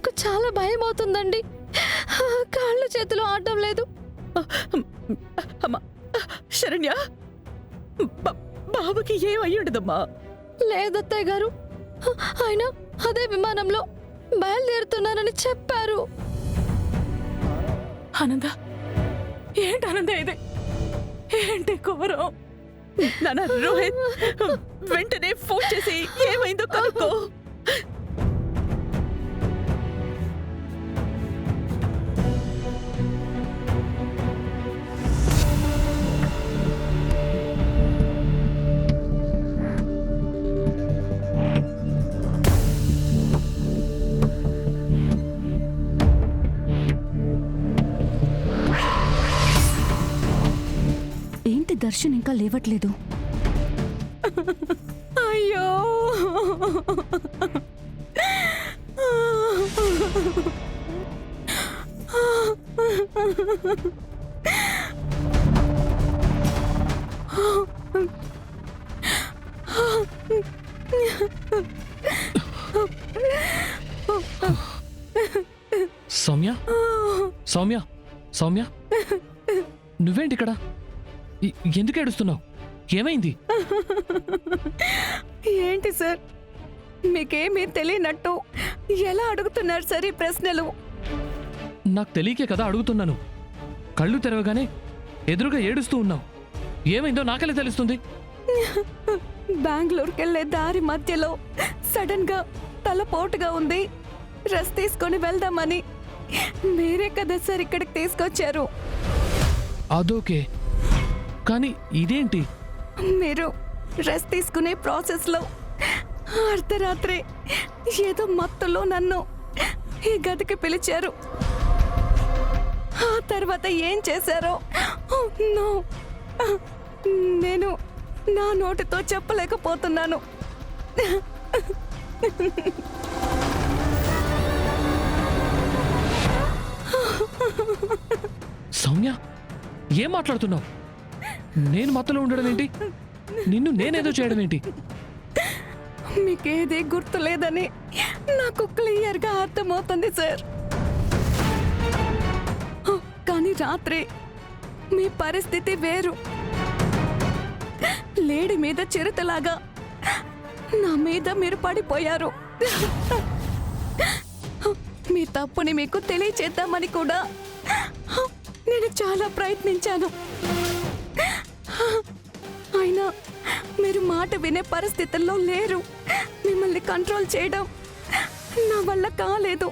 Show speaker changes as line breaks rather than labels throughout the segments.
నాకు చాలా భయం అవుతుందండి. కాళ్ళు చేతులు ఆడడం లేదు.
అమ్మా శరణ్య, బాబుకి ఏమయ్యుండదమ్మా?
లేదత్తయ్య గారు, ఆయన అదే విమానంలో బయలుదేరుతున్నానని చెప్పారు.
ఆనంద, ఏంటి ఆనంద ఇది? ఏంటి ఘోరం? నాన్న రోహిత్, వెంటనే ఫోన్ చేసి ఏమైందో కనుక్కో.
ఏంటి దర్శన్ ఇంకా లేవట్లేదు?
అయ్యో,
సౌమ్య, సౌమ్య, సౌమ్య, నువ్వేంటి ఇక్కడ? ఎందుకు ఏడుస్తున్నావు? ఏమైంది?
ఏంటి సార్, మీకేమీ తెలియనట్టు ఎలా అడుగుతున్నారు సార్ ఈ ప్రశ్నలు?
నాకు తెలియకే కదా అడుగుతున్నాను. కళ్ళు తెరవగానే ఎదురుగా ఏడుస్తూ ఉన్నావు. ఏమైందో నాకెలా తెలుస్తుంది?
బెంగళూరుకి వెళ్ళే దారి మధ్యలో సడన్ గా తలపోటుగా ఉంది, రెస్ట్ తీసుకొని వెళ్దామని మీరే కదా సార్ ఇక్కడికి తీసుకొచ్చారు.
అదోకే, కానీ ఇదేంటి?
మీరు రెస్ట్ తీసుకునే ప్రాసెస్ లో అర్ధరాత్రి ఏదో మత్తులో నన్ను ఈ గదికి పిలిచారు. ఆ తర్వాత ఏం చేశారో నో, నేను నా నోటితో చెప్పలేకపోతున్నాను.
సౌమ్య, ఏం మాట్లాడుతున్నావు? నేను మత్తులో ఉండడం ఏంటి? నిన్ను నేనేదో చేయడం ఏంటి?
మీకేది గుర్తు లేదని నాకు క్లియర్గా అర్థమవుతుంది సార్. కానీ రాత్రి మీ పరిస్థితి వేరు. లేడి మీద చిరుతలాగా నా మీద మీరు పడిపోయారు. మీ తప్పుని మీకు తెలియచేద్దామని కూడా నేను చాలా ప్రయత్నించాను. అయినా మీరు మాట వినే పరిస్థితుల్లో లేరు. మిమ్మల్ని కంట్రోల్ చేయడం నా వల్ల కాలేదు.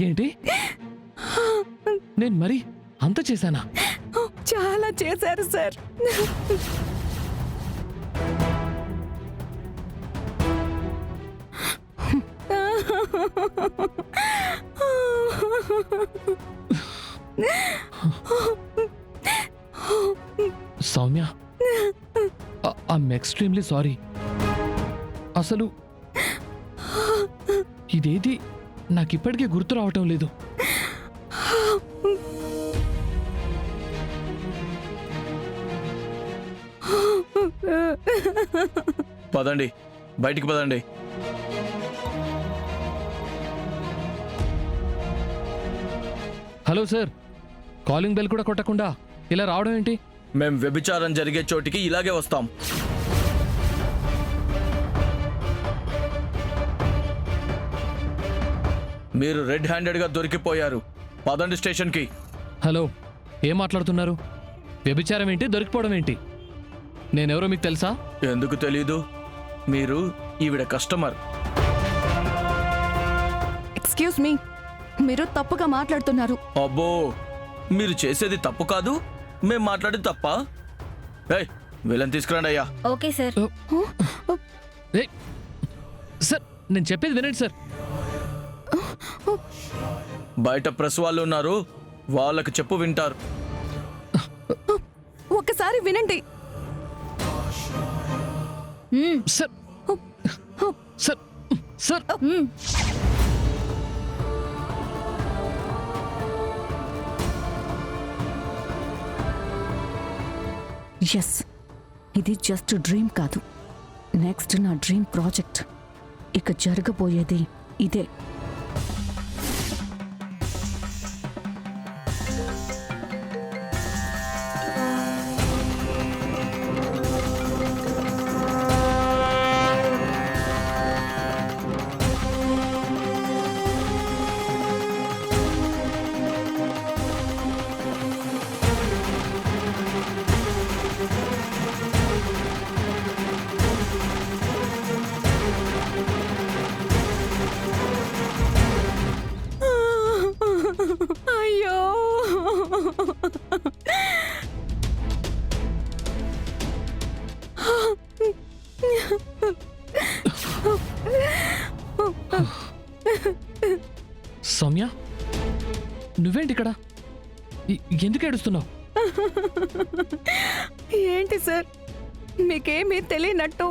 ఏంటి? నేను మరి అంత చేశానా?
చాలా చేశారు sir.
Soumya, I'm extremely sorry. అసలు ఇదేది నాకిప్పటికీ గుర్తు రావటం లేదు.
పదండి, బయటికి పదండి.
హలో సార్, కాలింగ్ బెల్ కూడా కొట్టకుండా ఇలా రావడం ఏంటి?
మేం వ్యభిచారం జరిగే చోటికి ఇలాగే వస్తాం. మీరు రెడ్ హ్యాండెడ్గా దొరికిపోయారు. పదండి స్టేషన్కి.
హలో, ఏం మాట్లాడుతున్నారు? వ్యభిచారం ఏంటి, దొరికిపోవడం ఏంటి? నేనెవరో మీకు తెలుసా?
ఎందుకు తెలీదు? మీరు ఈవిడ కస్టమర్.
ఎక్స్క్యూజ్ మీ, మీరు తప్పుగా మాట్లాడుతున్నారు.
అబ్బో, మీరు చేసేది తప్పు కాదు, మేం మాట్లాడేది తప్ప? ఏయ్, వీళ్ళని తీసుకురండి అయ్యా.
Okay sir.
ఏయ్, సార్ నేను చెప్పేది వినండి సార్.
బయట ప్రెస్ వాళ్ళు ఉన్నారు, వాళ్ళకి చెప్పు, వింటారు.
ఒక్కసారి వినండి
సార్, సార్, సార్,
ఎస్, ఇది జస్ట్ డ్రీమ్ కాదు, నెక్స్ట్ నా డ్రీమ్ ప్రాజెక్ట్. ఇక జరగబోయేది ఇదే.
అయ్యో
సౌమ్య, నువ్వేంటి ఇక్కడ? ఎందుకు ఏడుస్తున్నావు?
ఏంటి సార్, మీకేమీ తెలియనట్టు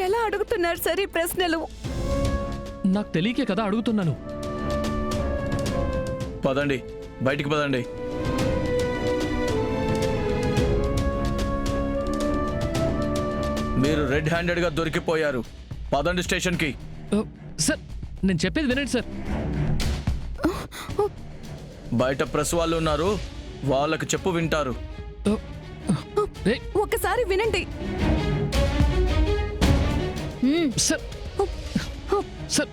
ఎలా అడుగుతున్నారు సార్ ఈ ప్రశ్నలు?
నాకు తెలియకే కదా అడుగుతున్నాను.
పదండి, బయటికి పదండి. మీరు రెడ్ హ్యాండెడ్గా దొరికిపోయారు. పదండి స్టేషన్కి.
సార్, నేను చెప్పేది వినండి సార్.
బయట ప్రెస్ వాళ్ళు ఉన్నారు, వాళ్ళకి చెప్పు వింటారు.
ఏయ్,
ఒక్కసారి వినండి.
సార్ సార్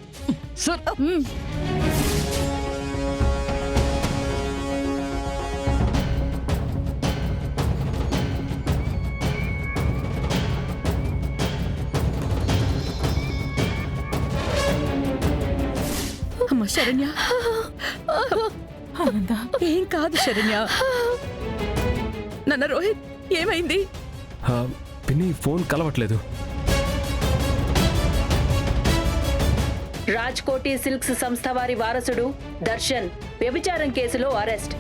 సార్
అమ్మ శరణ్య, ఏం కాదు శరణ్య. నాన్న రోహిత్, ఏమైంది?
పిన్ని ఫోన్ కలవట్లేదు.
రాజ్కోటి సిల్క్స్ సంస్థ వారి వారసుడు దర్శన్ వ్యభిచారం కేసులో అరెస్ట్.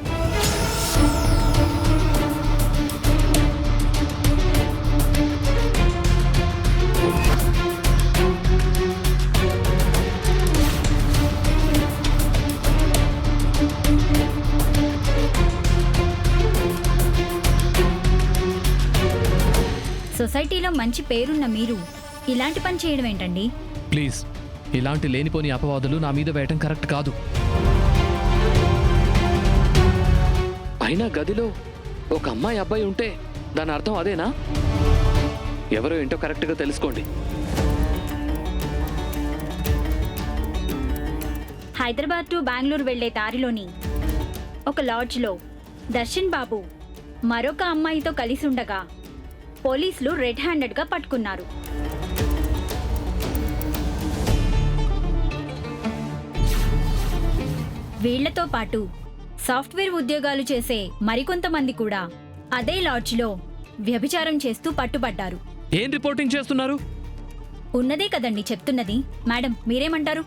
సొసైటీలో మంచి పేరున్న మీరు ఇలాంటి పని చేయడం ఏంటండి?
ప్లీజ్, ఇలాంటి లేనిపోని అపవాదులు నా మీద వేయటం కరెక్ట్ కాదు. అయినా గదిలో ఒక అమ్మాయి అబ్బాయి ఉంటే దాని అర్థం అదేనా? ఎవరో ఏంటో కరెక్ట్గా తెలుసుకోండి.
హైదరాబాద్ టు బెంగళూరు వెళ్లే దారిలోని ఒక లాడ్జ్లో దర్శన్ బాబు మరొక అమ్మాయితో కలిసి ఉండగా పోలీసులు రెడ్ హ్యాండెడ్గా పట్టుకున్నారు. వీళ్లతో పాటు సాఫ్ట్వేర్ ఉద్యోగాలు చేసే మరికొంతమంది కూడా అదే లాడ్జ్లో వ్యభిచారం చేస్తూ పట్టుబడ్డారు.
ఏం రిపోర్టింగ్ చేస్తున్నారు?
ఉన్నదే కదండి చెప్తున్నది. మేడం, మీరేమంటారు?